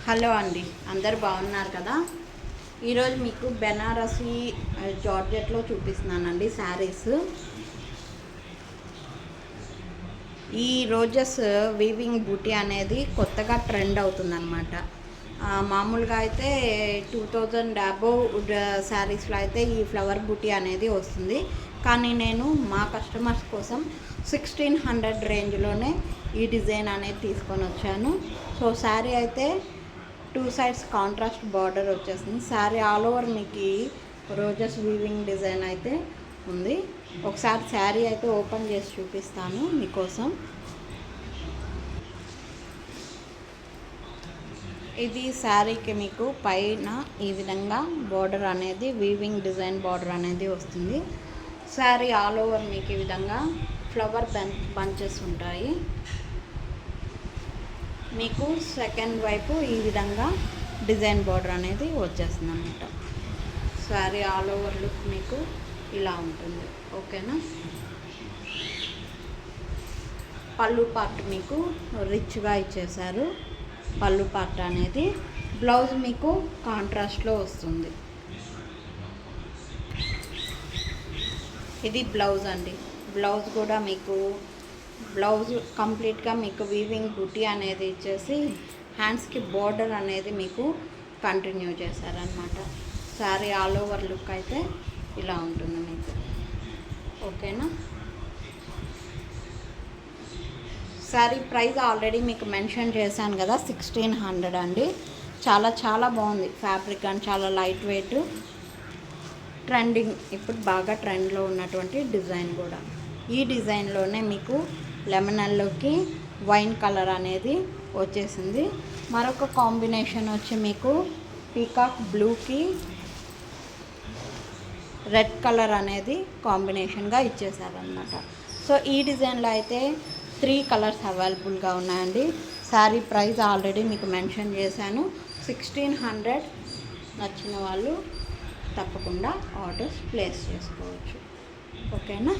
Hello అండి, అందరు బాగున్నారు కదా. ఈరోజు మీకు బెనారసీ జార్జెట్లో చూపిస్తున్నానండి శారీస్. ఈ రోజెస్ వీవింగ్ బూటీ అనేది కొత్తగా ట్రెండ్ అవుతుందన్నమాట. మామూలుగా అయితే 2000 అబోవ్ శారీస్లో అయితే ఈ ఫ్లవర్ బూటీ అనేది వస్తుంది. కానీ నేను మా కస్టమర్స్ కోసం 1600 రేంజ్లోనే ఈ డిజైన్ అనేది తీసుకొని వచ్చాను. సో శారీ అయితే 2 సైడ్స్ కాంట్రాస్ట్ బార్డర్ వచ్చేస్తుంది. శారీ ఆల్ ఓవర్ మీకు రోజెస్ వీవింగ్ డిజైన్ అయితే ఉంది. ఒకసారి శారీ అయితే ఓపెన్ చేసి చూపిస్తాను మీకోసం. ఇది శారీకి మీకు పైన ఈ విధంగా బార్డర్ అనేది వీవింగ్ డిజైన్ బార్డర్ అనేది వస్తుంది. శారీ ఆల్ ఓవర్ మీకు ఈ విధంగా ఫ్లవర్ బంచెస్ ఉంటాయి. మీకు సెకండ్ వైపు ఈ విధంగా డిజైన్ బార్డర్ అనేది వచ్చేస్తుంది అన్నమాట. శారీ ఆల్ ఓవర్ లుక్ మీకు ఇలా ఉంటుంది. ఓకేనా. పళ్ళు పార్ట్ మీకు రిచ్గా ఇచ్చేసారు. పళ్ళు పార్ట్ అనేది బ్లౌజ్ మీకు కాంట్రాస్ట్లో వస్తుంది. ఇది బ్లౌజ్ అండి. బ్లౌజ్ కూడా మీకు బ్లౌజ్ కంప్లీట్గా మీకు వీవింగ్ బుటీ అనేది ఇచ్చేసి హ్యాండ్స్కి బోర్డర్ అనేది మీకు కంటిన్యూ చేశారనమాట. శారీ ఆల్ ఓవర్ లుక్ అయితే ఇలా ఉంటుంది మీకు. ఓకేనా. శారీ ప్రైస్ ఆల్రెడీ మీకు మెన్షన్ చేశాను కదా, 1600 అండి. చాలా చాలా బాగుంది ఫ్యాబ్రిక్ అండ్ చాలా లైట్ వెయిట్, ట్రెండింగ్, ఇప్పుడు బాగా ట్రెండ్లో ఉన్నటువంటి డిజైన్ కూడా. ఈ డిజైన్లోనే మీకు లెమన్ ఎల్లోకి వైన్ కలర్ అనేది వచ్చేసింది. మరొక కాంబినేషన్ వచ్చి మీకు పీకాక్ బ్లూకి రెడ్ కలర్ అనేది కాంబినేషన్గా ఇచ్చేసారనమాట. సో ఈ డిజైన్లో అయితే 3 కలర్స్ అవైలబుల్గా ఉన్నాయండి. శారీ ప్రైస్ ఆల్రెడీ మీకు మెన్షన్ చేశాను, 1600. నచ్చిన వాళ్ళు తప్పకుండా ఆర్డర్స్ ప్లేస్ చేసుకోవచ్చు. ఓకేనా.